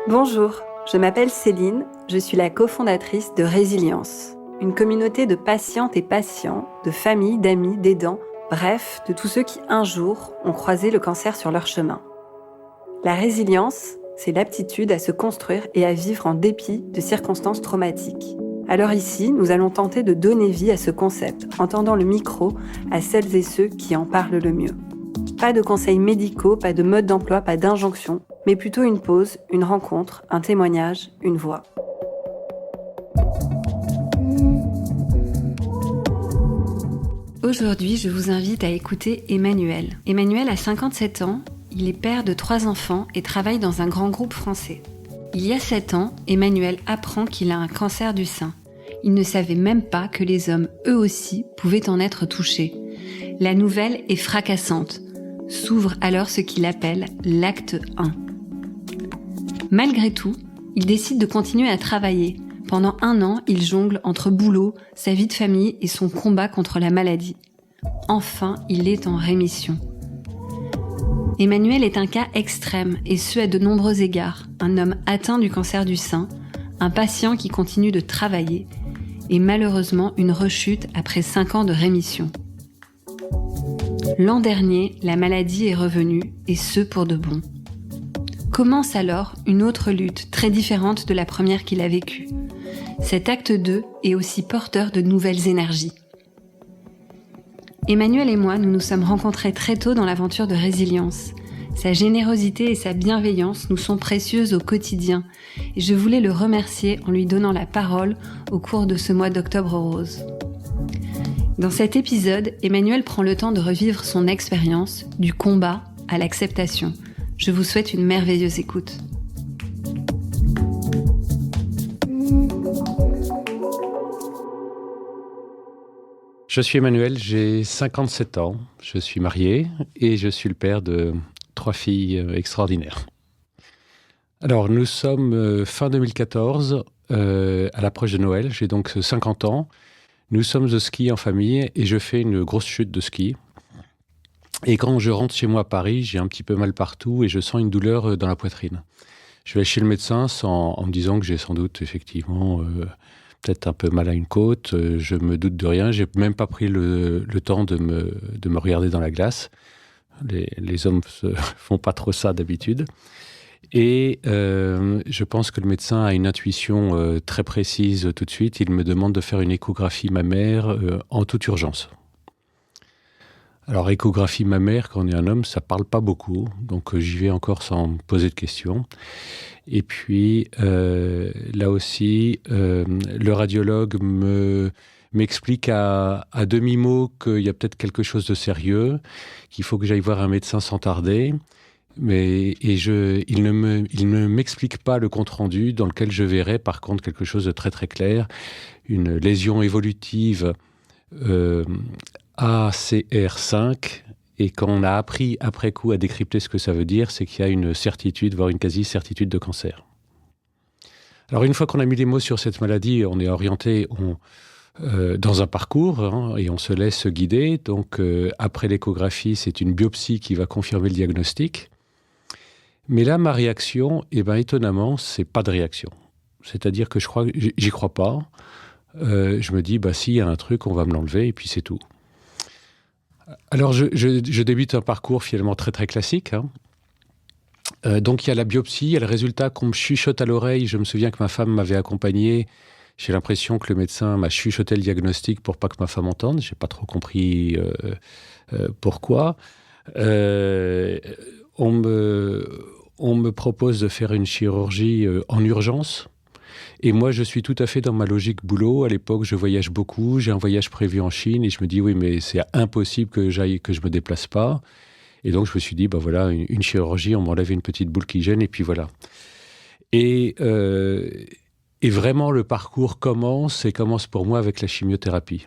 Bonjour, je m'appelle Céline, je suis la cofondatrice de Résilience, une communauté de patientes et patients, de familles, d'amis, d'aidants, bref, de tous ceux qui un jour ont croisé le cancer sur leur chemin. La résilience, c'est l'aptitude à se construire et à vivre en dépit de circonstances traumatiques. Alors ici, nous allons tenter de donner vie à ce concept en tendant le micro à celles et ceux qui en parlent le mieux. Pas de conseils médicaux, pas de mode d'emploi, pas d'injonction, mais plutôt une pause, une rencontre, un témoignage, une voix. Aujourd'hui, je vous invite à écouter Emmanuel. Emmanuel a 57 ans, il est père de 3 enfants et travaille dans un grand groupe français. Il y a 7 ans, Emmanuel apprend qu'il a un cancer du sein. Il ne savait même pas que les hommes, eux aussi, pouvaient en être touchés. La nouvelle est fracassante. S'ouvre alors ce qu'il appelle l'acte 1. Malgré tout, il décide de continuer à travailler. Pendant 1 an, il jongle entre boulot, sa vie de famille et son combat contre la maladie. Enfin, il est en rémission. Emmanuel est un cas extrême, et ce à de nombreux égards. Un homme atteint du cancer du sein, un patient qui continue de travailler, et malheureusement une rechute après 5 ans de rémission. L'an dernier, la maladie est revenue, et ce pour de bon. Commence alors une autre lutte, très différente de la première qu'il a vécue. Cet acte 2 est aussi porteur de nouvelles énergies. Emmanuel et moi, nous nous sommes rencontrés très tôt dans l'aventure de Résilience. Sa générosité et sa bienveillance nous sont précieuses au quotidien, et je voulais le remercier en lui donnant la parole au cours de ce mois d'Octobre Rose. Dans cet épisode, Emmanuel prend le temps de revivre son expérience, du combat à l'acceptation. Je vous souhaite une merveilleuse écoute. Je suis Emmanuel, j'ai 57 ans, je suis marié et je suis le père de 3 filles extraordinaires. Alors nous sommes fin 2014, à l'approche de Noël, j'ai donc 50 ans. Nous sommes au ski en famille et je fais une grosse chute de ski. Et quand je rentre chez moi à Paris, j'ai un petit peu mal partout et je sens une douleur dans la poitrine. Je vais chez le médecin en me disant que j'ai sans doute effectivement peut-être un peu mal à une côte. Je me doute de rien. J'ai même pas pris le temps de me regarder dans la glace. Les hommes font pas trop ça d'habitude. Et je pense que le médecin a une intuition très précise tout de suite. Il me demande de faire une échographie mammaire en toute urgence. Alors, échographie mammaire, quand on est un homme, ça parle pas beaucoup. Donc, j'y vais encore sans me poser de questions. Et puis, là aussi, le radiologue m'explique à demi-mot qu'il y a peut-être quelque chose de sérieux, qu'il faut que j'aille voir un médecin sans tarder. Il ne m'explique pas le compte-rendu dans lequel je verrai par contre quelque chose de très très clair, une lésion évolutive ACR5, et quand on a appris après coup à décrypter ce que ça veut dire, c'est qu'il y a une certitude, voire une quasi-certitude de cancer. Alors une fois qu'on a mis les mots sur cette maladie, on est orienté dans un parcours et on se laisse guider. Donc après l'échographie, c'est une biopsie qui va confirmer le diagnostic. Mais là, ma réaction, étonnamment, c'est pas de réaction. C'est-à-dire que j'y crois pas. Je me dis, s'il y a un truc, on va me l'enlever et puis c'est tout. Alors, je débute un parcours finalement très très classique. Donc, il y a la biopsie, il y a le résultat qu'on me chuchote à l'oreille. Je me souviens que ma femme m'avait accompagné. J'ai l'impression que le médecin m'a chuchoté le diagnostic pour pas que ma femme entende. J'ai pas trop compris pourquoi. On me propose de faire une chirurgie en urgence. Et moi, je suis tout à fait dans ma logique boulot. À l'époque, je voyage beaucoup. J'ai un voyage prévu en Chine et je me dis, oui, mais c'est impossible que je me déplace pas. Et donc, je me suis dit, voilà, une chirurgie, on m'enlève une petite boule qui gêne et puis voilà. Et vraiment, le parcours commence pour moi avec la chimiothérapie.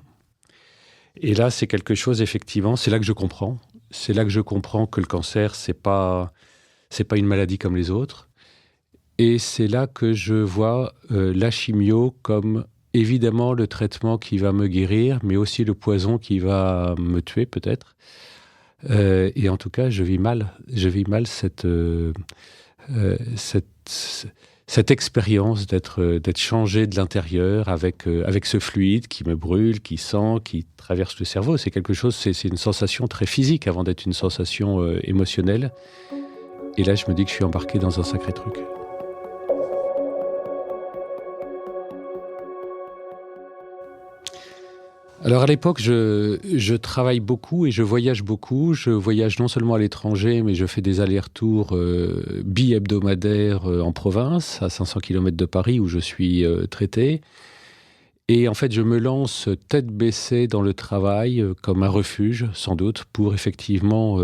Et là, c'est quelque chose, effectivement, c'est là que je comprends. C'est là que je comprends que le cancer, c'est pas une maladie comme les autres. Et c'est là que je vois la chimio comme évidemment le traitement qui va me guérir, mais aussi le poison qui va me tuer peut-être. Et en tout cas, je vis mal cette cette expérience d'être changé de l'intérieur avec ce fluide qui me brûle, qui sent, qui traverse le cerveau. C'est quelque chose, c'est une sensation très physique avant d'être une sensation émotionnelle. Et là, je me dis que je suis embarqué dans un sacré truc. Alors à l'époque, je travaille beaucoup et je voyage beaucoup. Je voyage non seulement à l'étranger, mais je fais des allers-retours bi-hebdomadaires en province, à 500 km de Paris, où je suis traité. Et en fait, je me lance tête baissée dans le travail, comme un refuge, sans doute, pour effectivement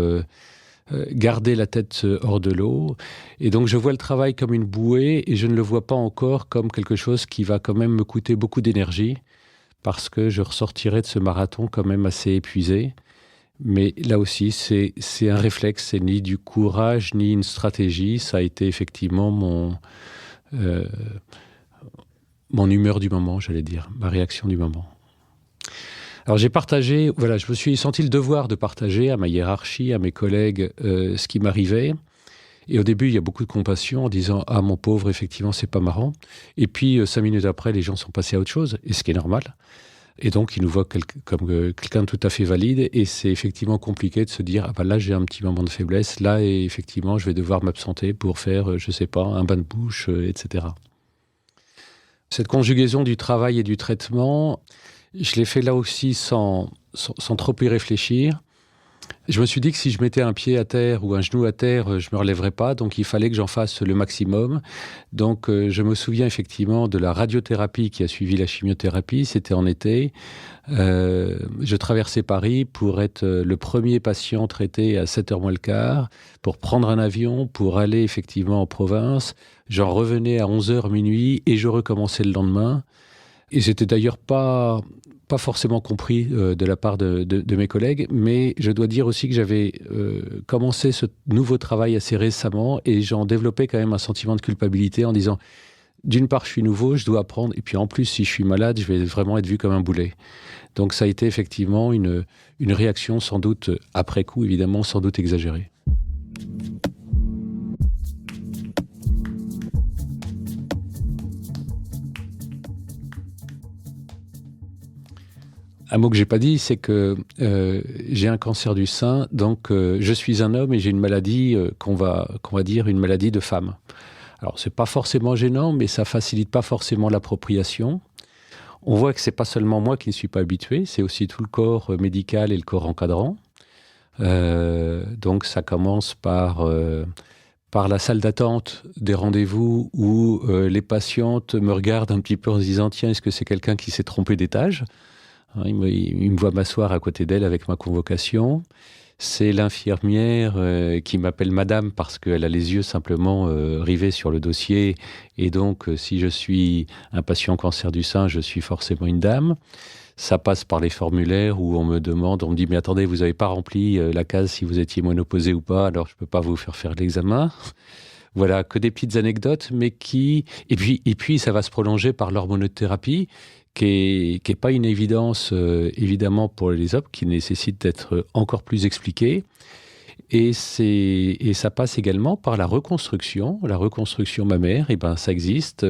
garder la tête hors de l'eau. Et donc, je vois le travail comme une bouée et je ne le vois pas encore comme quelque chose qui va quand même me coûter beaucoup d'énergie, parce que je ressortirai de ce marathon quand même assez épuisé. Mais là aussi, c'est un réflexe, c'est ni du courage, ni une stratégie. Ça a été effectivement mon humeur du moment, j'allais dire, ma réaction du moment. Alors j'ai partagé, voilà, je me suis senti le devoir de partager à ma hiérarchie, à mes collègues, ce qui m'arrivait. Et au début, il y a beaucoup de compassion en disant « Ah, mon pauvre, effectivement, c'est pas marrant ». Et puis, 5 minutes après, les gens sont passés à autre chose, et ce qui est normal. Et donc, ils nous voient comme quelqu'un de tout à fait valide. Et c'est effectivement compliqué de se dire « Ah, bah là, j'ai un petit moment de faiblesse. Là, et effectivement, je vais devoir m'absenter pour faire, je sais pas, un bain de bouche, etc. » Cette conjugaison du travail et du traitement, je l'ai fait là aussi sans trop y réfléchir. Je me suis dit que si je mettais un pied à terre ou un genou à terre, je ne me relèverais pas. Donc, il fallait que j'en fasse le maximum. Donc, je me souviens effectivement de la radiothérapie qui a suivi la chimiothérapie. C'était en été. Je traversais Paris pour être le premier patient traité à 7h moins le quart, pour prendre un avion, pour aller effectivement en province. J'en revenais à 11h minuit et je recommençais le lendemain. Et c'était d'ailleurs pas forcément compris de la part de mes collègues, mais je dois dire aussi que j'avais commencé ce nouveau travail assez récemment et j'en développais quand même un sentiment de culpabilité en disant, d'une part, je suis nouveau, je dois apprendre, et puis en plus, si je suis malade, je vais vraiment être vu comme un boulet. Donc ça a été effectivement une réaction sans doute, après coup évidemment, sans doute exagérée. Un mot que j'ai pas dit, c'est que j'ai un cancer du sein, donc je suis un homme et j'ai une maladie qu'on va dire une maladie de femme. Alors c'est pas forcément gênant, mais ça facilite pas forcément l'appropriation. On voit que c'est pas seulement moi qui ne suis pas habitué, c'est aussi tout le corps médical et le corps encadrant. Donc ça commence par la salle d'attente des rendez-vous où les patientes me regardent un petit peu en se disant « Tiens, est-ce que c'est quelqu'un qui s'est trompé d'étage ?» Il me voit m'asseoir à côté d'elle avec ma convocation. C'est l'infirmière qui m'appelle madame parce qu'elle a les yeux simplement rivés sur le dossier. Et donc, si je suis un patient cancer du sein, je suis forcément une dame. Ça passe par les formulaires où on me dit « Mais attendez, vous n'avez pas rempli la case si vous étiez ménopausé ou pas, alors je ne peux pas vous faire l'examen. » Voilà, que des petites anecdotes, mais qui... Et puis, ça va se prolonger par l'hormonothérapie, qui est pas une évidence, évidemment, pour les hommes, qui nécessite d'être encore plus expliquée. Et ça passe également par la reconstruction mammaire. Et ben, ça existe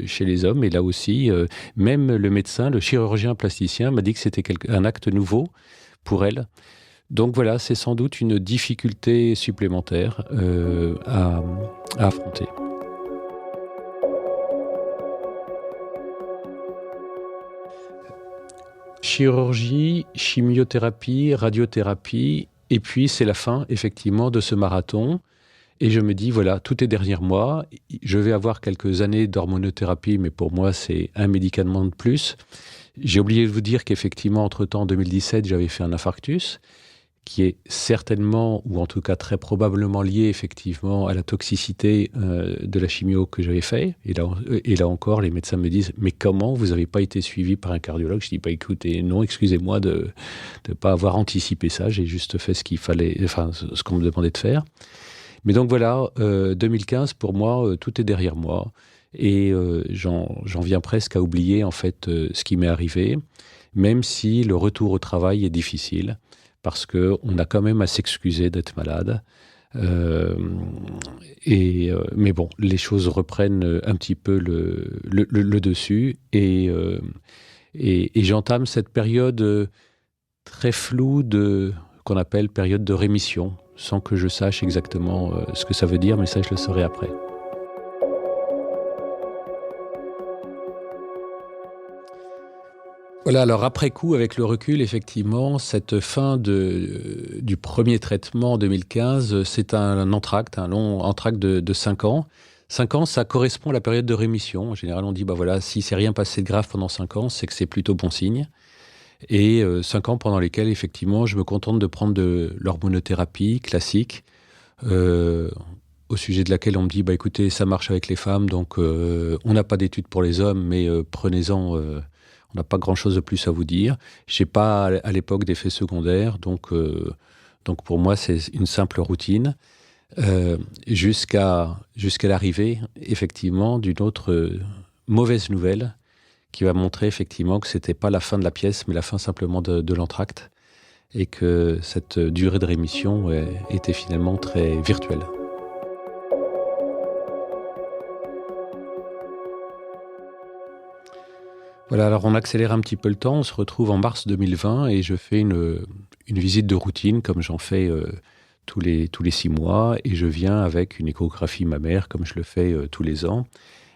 chez les hommes. Et là aussi, même le médecin, le chirurgien plasticien m'a dit que c'était un acte nouveau pour elle. Donc voilà, c'est sans doute une difficulté supplémentaire à affronter. Chirurgie, chimiothérapie, radiothérapie, et puis c'est la fin, effectivement, de ce marathon. Et je me dis, voilà, tout est derrière moi. Je vais avoir quelques années d'hormonothérapie, mais pour moi, c'est un médicament de plus. J'ai oublié de vous dire qu'effectivement, entre-temps, en 2017, j'avais fait un infarctus, qui est certainement, ou en tout cas très probablement lié effectivement à la toxicité de la chimio que j'avais fait. Et là encore, les médecins me disent « Mais comment vous n'avez pas été suivi par un cardiologue ?» Je dis « Écoutez, non, excusez-moi de ne pas avoir anticipé ça. J'ai juste fait ce qu'il fallait, enfin, ce qu'on me demandait de faire. » Mais donc voilà, 2015, pour moi, tout est derrière moi. Et j'en viens presque à oublier en fait ce qui m'est arrivé, même si le retour au travail est difficile. Parce qu'on a quand même à s'excuser d'être malade. Euh, mais bon, les choses reprennent un petit peu le dessus et j'entame cette période très floue qu'on appelle période de rémission, sans que je sache exactement ce que ça veut dire, mais ça, je le saurai après. Voilà, alors après coup, avec le recul, effectivement, cette fin du premier traitement en 2015, c'est un entracte, un long entracte de 5 ans. 5 ans, ça correspond à la période de rémission. En général, on dit, bah voilà, si c'est rien passé de grave pendant 5 ans, c'est que c'est plutôt bon signe. Et 5 ans pendant lesquels, effectivement, je me contente de prendre de l'hormonothérapie classique, au sujet de laquelle on me dit, bah écoutez, ça marche avec les femmes, donc on n'a pas d'études pour les hommes, mais prenez-en, on n'a pas grand-chose de plus à vous dire. Je n'ai pas à l'époque d'effets secondaires, donc pour moi, c'est une simple routine, jusqu'à l'arrivée, effectivement, d'une autre mauvaise nouvelle, qui va montrer effectivement que ce n'était pas la fin de la pièce, mais la fin simplement de l'entracte, et que cette durée de rémission était finalement très virtuelle. Voilà, alors on accélère un petit peu le temps, on se retrouve en mars 2020 et je fais une visite de routine comme j'en fais tous les 6 mois, et je viens avec une échographie mammaire comme je le fais tous les ans.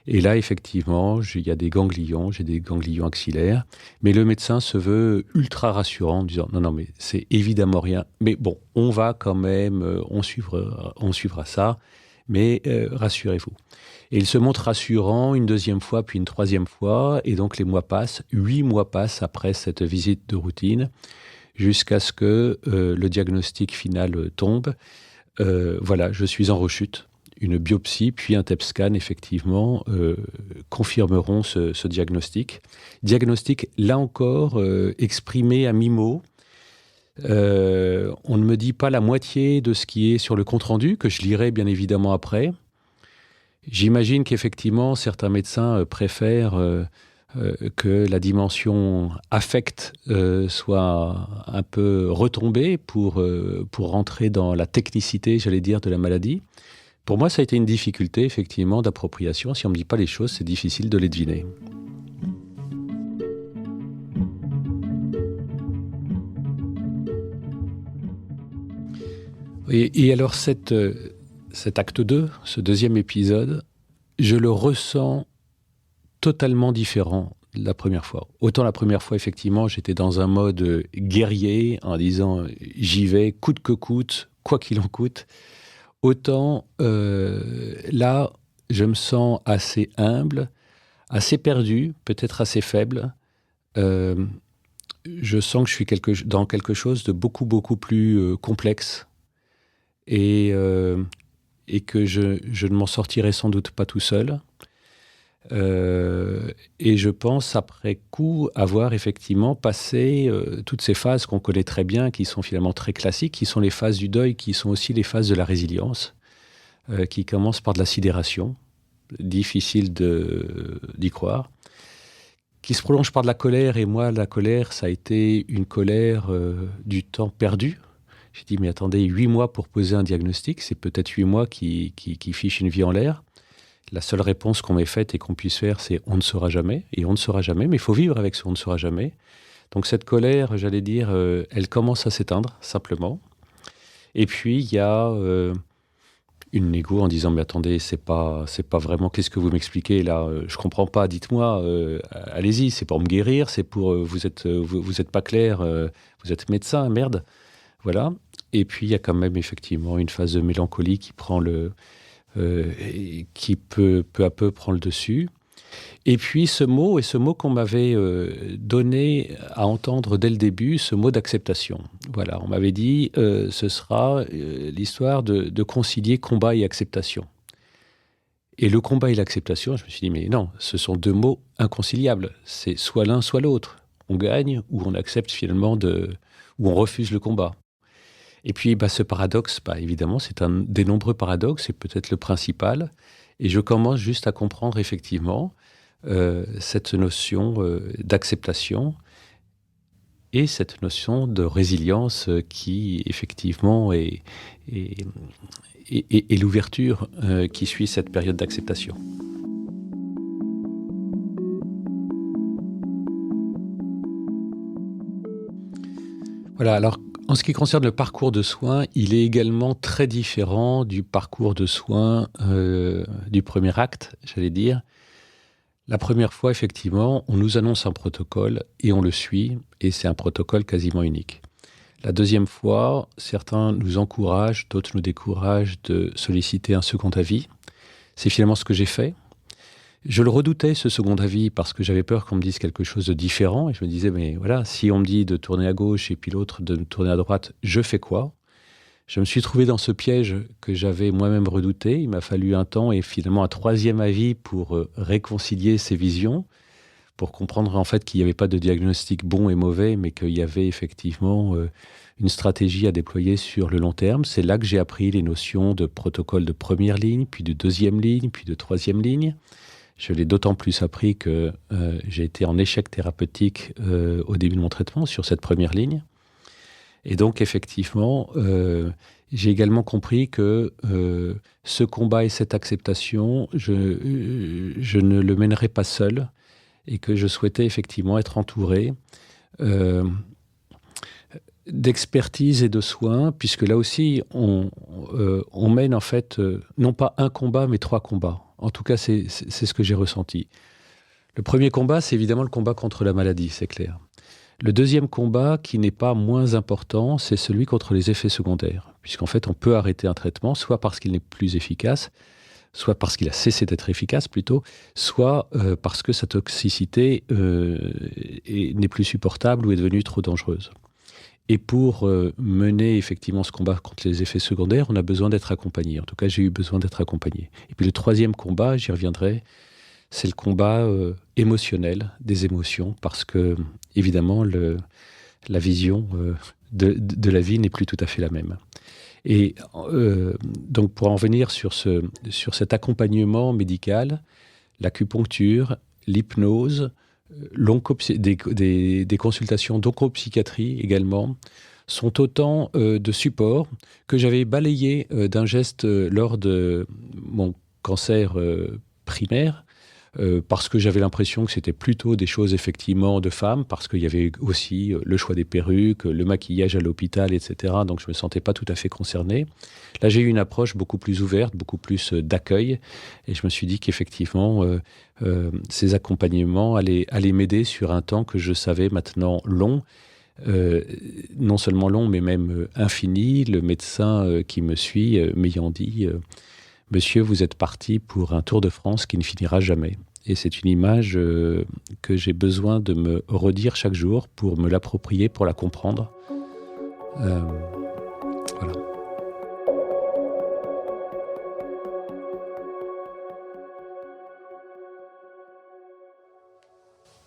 Et là, effectivement, il y a des ganglions, j'ai des ganglions axillaires, mais le médecin se veut ultra rassurant en disant non, mais c'est évidemment rien. Mais bon, on va quand même, on suivra ça, mais rassurez-vous. Et il se montre rassurant une deuxième fois, puis une troisième fois, et donc les mois passent, 8 mois passent après cette visite de routine, jusqu'à ce que le diagnostic final tombe. Voilà, je suis en rechute. Une biopsie, puis un TEP scan, effectivement, confirmeront ce diagnostic. Diagnostic, là encore, exprimé à mi-mot. On ne me dit pas la moitié de ce qui est sur le compte-rendu, que je lirai bien évidemment après. J'imagine qu'effectivement, certains médecins préfèrent que la dimension affect soit un peu retombée pour rentrer dans la technicité, j'allais dire, de la maladie. Pour moi, ça a été une difficulté, effectivement, d'appropriation. Si on ne me dit pas les choses, c'est difficile de les deviner. Et alors, cet acte 2, ce deuxième épisode, je le ressens totalement différent de la première fois. Autant la première fois, effectivement, j'étais dans un mode guerrier, en disant « j'y vais, coûte que coûte, quoi qu'il en coûte ». Autant là, je me sens assez humble, assez perdu, peut-être assez faible. Je sens que je suis dans quelque chose de beaucoup, beaucoup plus complexe et que je ne m'en sortirai sans doute pas tout seul. Et je pense, après coup, avoir effectivement passé toutes ces phases qu'on connaît très bien, qui sont finalement très classiques, qui sont les phases du deuil, qui sont aussi les phases de la résilience, qui commencent par de la sidération, difficile d'y croire, qui se prolonge par de la colère. Et moi, la colère, ça a été une colère du temps perdu. J'ai dit, mais attendez, 8 mois pour poser un diagnostic, c'est peut-être 8 mois qui fichent une vie en l'air. La seule réponse qu'on m'ait faite et qu'on puisse faire, c'est « on ne saura jamais ». Et on ne saura jamais, mais il faut vivre avec ce « on ne saura jamais ». Donc cette colère, j'allais dire, elle commence à s'éteindre, simplement. Et puis, il y a une négo en disant « mais attendez, c'est pas vraiment, qu'est-ce que vous m'expliquez là ? Je comprends pas, dites-moi, allez-y, c'est pour me guérir, c'est pour… vous êtes pas clair, vous êtes médecin, merde ». Voilà. Et puis, il y a quand même effectivement une phase de mélancolie qui prend qui peu à peu prend le dessus. Et puis ce mot qu'on m'avait donné à entendre dès le début, ce mot d'acceptation. Voilà, on m'avait dit ce sera l'histoire de concilier combat et acceptation. Et le combat et l'acceptation, je me suis dit mais non, ce sont 2 mots inconciliables. C'est soit l'un, soit l'autre. On gagne ou on accepte finalement ou on refuse le combat. Et puis, ce paradoxe, évidemment, c'est un des nombreux paradoxes, c'est peut-être le principal. Et je commence juste à comprendre, effectivement, cette notion d'acceptation. et cette notion de résilience qui, effectivement, est l'ouverture qui suit cette période d'acceptation. Voilà, alors en ce qui concerne le parcours de soins, il est également très différent du parcours de soins du premier acte, j'allais dire. La première fois, effectivement, on nous annonce un protocole et on le suit, et c'est un protocole quasiment unique. La deuxième fois, certains nous encouragent, d'autres nous découragent de solliciter un second avis. C'est finalement ce que j'ai fait. Je le redoutais, ce second avis, parce que j'avais peur qu'on me dise quelque chose de différent. Et je me disais, mais voilà, si on me dit de tourner à gauche et puis l'autre de tourner à droite, je fais quoi ? Je me suis trouvé dans ce piège que j'avais moi-même redouté. Il m'a fallu un temps et finalement un troisième avis pour réconcilier ces visions, pour comprendre en fait qu'il n'y avait pas de diagnostic bon et mauvais, mais qu'il y avait effectivement une stratégie à déployer sur le long terme. C'est là que j'ai appris les notions de protocole de première ligne, puis de deuxième ligne, puis de troisième ligne. Je l'ai d'autant plus appris que j'ai été en échec thérapeutique au début de mon traitement sur cette première ligne. Et donc, effectivement, j'ai également compris que ce combat et cette acceptation, je ne le mènerai pas seul et que je souhaitais effectivement être entouré d'expertise et de soins, puisque là aussi, on mène en fait non pas un combat, mais 3 combats. En tout cas, c'est ce que j'ai ressenti. Le premier combat, c'est évidemment le combat contre la maladie, c'est clair. Le deuxième combat, qui n'est pas moins important, c'est celui contre les effets secondaires. Puisqu'en fait, on peut arrêter un traitement, soit parce qu'il n'est plus efficace, soit parce qu'il a cessé d'être efficace plutôt, soit parce que sa toxicité n'est plus supportable ou est devenue trop dangereuse. Et pour mener effectivement ce combat contre les effets secondaires, on a besoin d'être accompagné. En tout cas, j'ai eu besoin d'être accompagné. Et puis le troisième combat, j'y reviendrai, c'est le combat émotionnel, des émotions, parce que, évidemment, la vision de la vie n'est plus tout à fait la même. Et donc, pour en venir sur cet accompagnement médical, l'acupuncture, l'hypnose, des consultations d'oncopsychiatrie également, sont autant de supports que j'avais balayés d'un geste lors de mon cancer primaire, parce que j'avais l'impression que c'était plutôt des choses effectivement de femmes, parce qu'il y avait aussi le choix des perruques, le maquillage à l'hôpital, etc. Donc je ne me sentais pas tout à fait concerné. Là, j'ai eu une approche beaucoup plus ouverte, beaucoup plus d'accueil, et je me suis dit qu'effectivement, ces accompagnements allaient m'aider sur un temps que je savais maintenant long, non seulement long, mais même infini. Le médecin qui me suit m'ayant dit « Monsieur, vous êtes parti pour un Tour de France qui ne finira jamais ». Et c'est une image que j'ai besoin de me redire chaque jour pour me l'approprier, pour la comprendre. Voilà.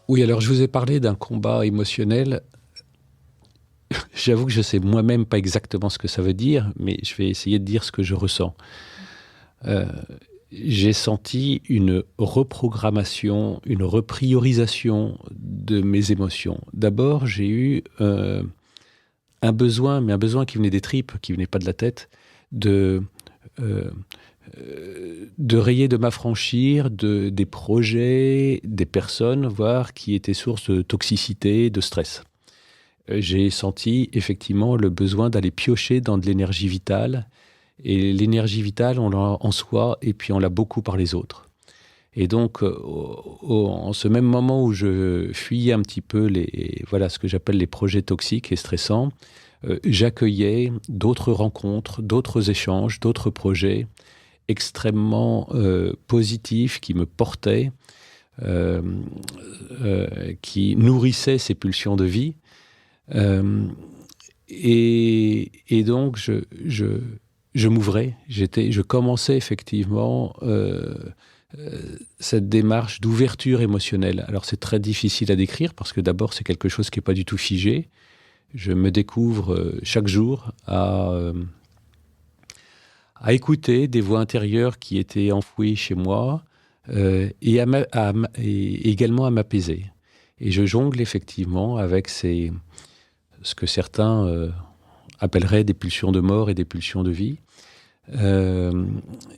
Oui, alors je vous ai parlé d'un combat émotionnel. J'avoue que je ne sais moi-même pas exactement ce que ça veut dire, mais je vais essayer de dire ce que je ressens. J'ai senti une reprogrammation, une repriorisation de mes émotions. D'abord, j'ai eu un besoin, mais un besoin qui venait des tripes, qui venait pas de la tête, de rayer, de m'affranchir des projets, des personnes, voire qui étaient source de toxicité, de stress. J'ai senti effectivement le besoin d'aller piocher dans de l'énergie vitale. Et l'énergie vitale, on l'a en soi et puis on l'a beaucoup par les autres. Et donc, en ce même moment où je fuyais un petit peu ce que j'appelle les projets toxiques et stressants, j'accueillais d'autres rencontres, d'autres échanges, d'autres projets extrêmement positifs qui me portaient, qui nourrissaient ces pulsions de vie. Et donc, je m'ouvrais, je commençais effectivement cette démarche d'ouverture émotionnelle. Alors c'est très difficile à décrire parce que d'abord c'est quelque chose qui n'est pas du tout figé. Je me découvre chaque jour à écouter des voix intérieures qui étaient enfouies chez moi et également à m'apaiser. Et je jongle effectivement avec ces ce que certains appelleraient des pulsions de mort et des pulsions de vie.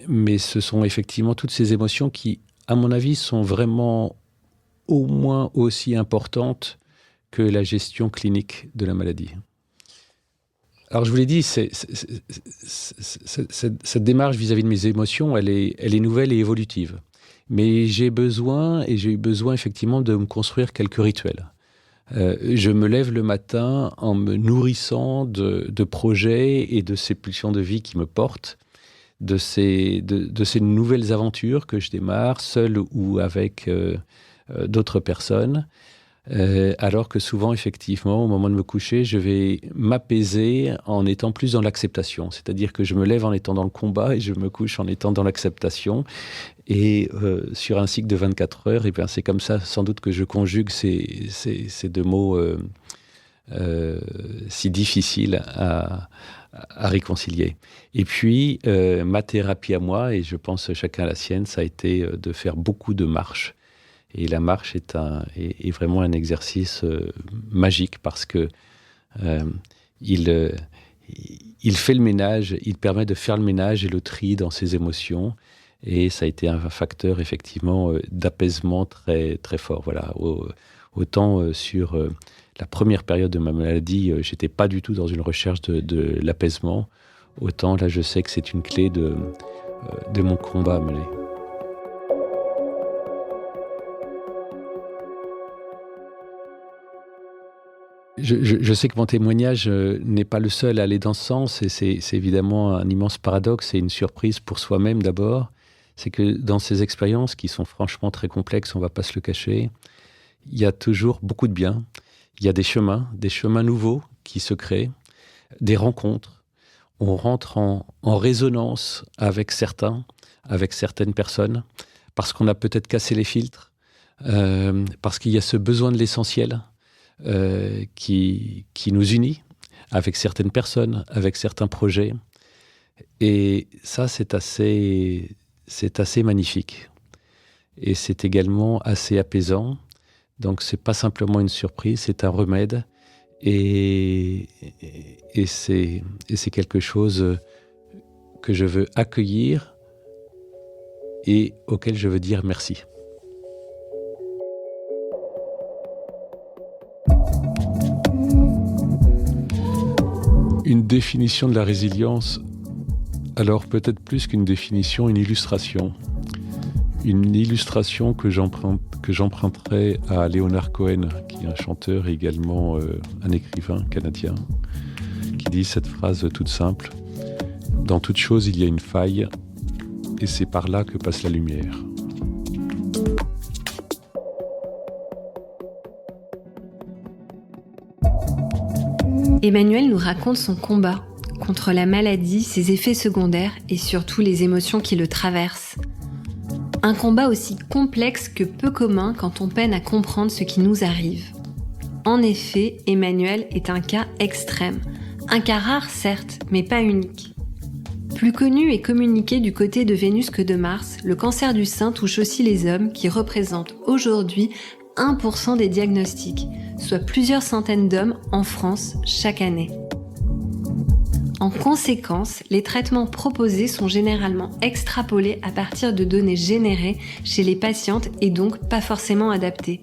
Mais ce sont effectivement toutes ces émotions qui, à mon avis, sont vraiment au moins aussi importantes que la gestion clinique de la maladie. Alors, je vous l'ai dit, cette démarche vis-à-vis de mes émotions, elle est nouvelle et évolutive. Mais j'ai eu besoin effectivement de me construire quelques rituels. Je me lève le matin en me nourrissant de projets et de ces pulsions de vie qui me portent, de ces nouvelles aventures que je démarre, seul ou avec d'autres personnes. Alors que souvent, effectivement, au moment de me coucher, je vais m'apaiser en étant plus dans l'acceptation. C'est-à-dire que je me lève en étant dans le combat et je me couche en étant dans l'acceptation. Et sur un cycle de 24 heures, et bien c'est comme ça, sans doute, que je conjugue ces deux mots si difficiles à réconcilier. Et puis, ma thérapie à moi, et je pense chacun à la sienne, ça a été de faire beaucoup de marches. Et la marche est vraiment un exercice magique parce que il fait le ménage, il permet de faire le ménage et le tri dans ses émotions. Et ça a été un facteur effectivement d'apaisement très, très fort. Voilà. Autant sur la première période de ma maladie, j'étais pas du tout dans une recherche de l'apaisement. Autant là, je sais que c'est une clé de mon combat à mener. Je sais que mon témoignage n'est pas le seul à aller dans ce sens, et c'est évidemment un immense paradoxe et une surprise pour soi-même d'abord. C'est que dans ces expériences qui sont franchement très complexes, on ne va pas se le cacher, il y a toujours beaucoup de bien. Il y a des chemins nouveaux qui se créent, des rencontres. On rentre en résonance avec certaines personnes, parce qu'on a peut-être cassé les filtres, parce qu'il y a ce besoin de l'essentiel qui nous unit avec certaines personnes, avec certains projets. Et ça, c'est assez magnifique. Et c'est également assez apaisant. Donc, c'est pas simplement une surprise, c'est un remède. Et c'est quelque chose que je veux accueillir et auquel je veux dire merci. Une définition de la résilience, alors peut-être plus qu'une définition, une illustration. Une illustration que j'emprunterai à Leonard Cohen, qui est un chanteur et également un écrivain canadien, qui dit cette phrase toute simple: « Dans toute chose, il y a une faille, et c'est par là que passe la lumière. » Emmanuel nous raconte son combat contre la maladie, ses effets secondaires et surtout les émotions qui le traversent. Un combat aussi complexe que peu commun quand on peine à comprendre ce qui nous arrive. En effet, Emmanuel est un cas extrême. Un cas rare, certes, mais pas unique. Plus connu et communiqué du côté de Vénus que de Mars, le cancer du sein touche aussi les hommes qui représentent aujourd'hui 1% des diagnostics, soit plusieurs centaines d'hommes en France chaque année. En conséquence, les traitements proposés sont généralement extrapolés à partir de données générées chez les patientes et donc pas forcément adaptées.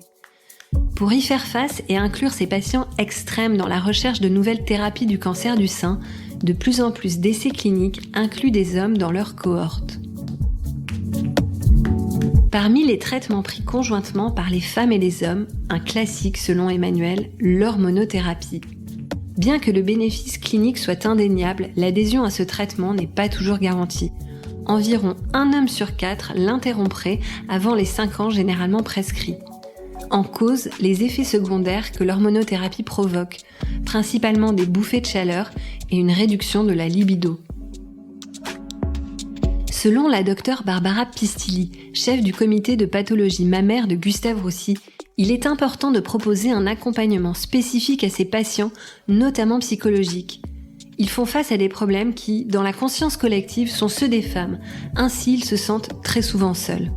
Pour y faire face et inclure ces patients extrêmes dans la recherche de nouvelles thérapies du cancer du sein, de plus en plus d'essais cliniques incluent des hommes dans leur cohorte. Parmi les traitements pris conjointement par les femmes et les hommes, un classique selon Emmanuel, l'hormonothérapie. Bien que le bénéfice clinique soit indéniable, l'adhésion à ce traitement n'est pas toujours garantie. Environ 1 homme sur 4 l'interromprait avant les 5 ans généralement prescrits. En cause, les effets secondaires que l'hormonothérapie provoque, principalement des bouffées de chaleur et une réduction de la libido. Selon la docteure Barbara Pistilli, chef du comité de pathologie mammaire de Gustave Roussy, il est important de proposer un accompagnement spécifique à ces patients, notamment psychologiques. Ils font face à des problèmes qui, dans la conscience collective, sont ceux des femmes. Ainsi, ils se sentent très souvent seuls.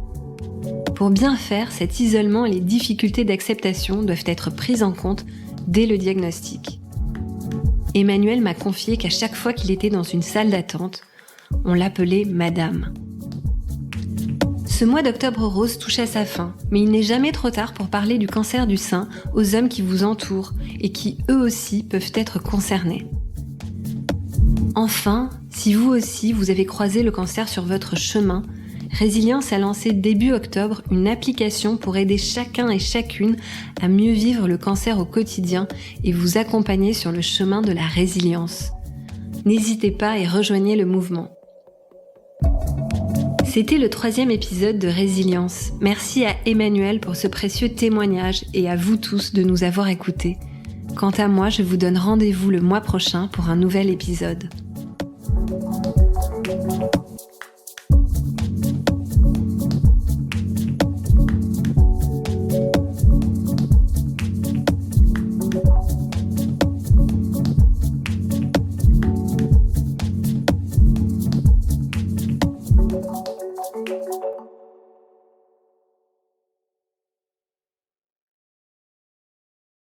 Pour bien faire, cet isolement et les difficultés d'acceptation doivent être prises en compte dès le diagnostic. Emmanuel m'a confié qu'à chaque fois qu'il était dans une salle d'attente, on l'appelait Madame. Ce mois d'octobre rose touche à sa fin, mais il n'est jamais trop tard pour parler du cancer du sein aux hommes qui vous entourent et qui, eux aussi, peuvent être concernés. Enfin, si vous aussi, vous avez croisé le cancer sur votre chemin, Résilience a lancé début octobre une application pour aider chacun et chacune à mieux vivre le cancer au quotidien et vous accompagner sur le chemin de la résilience. N'hésitez pas et rejoignez le mouvement. C'était le 3e épisode de Résilience. Merci à Emmanuel pour ce précieux témoignage et à vous tous de nous avoir écoutés. Quant à moi, je vous donne rendez-vous le mois prochain pour un nouvel épisode.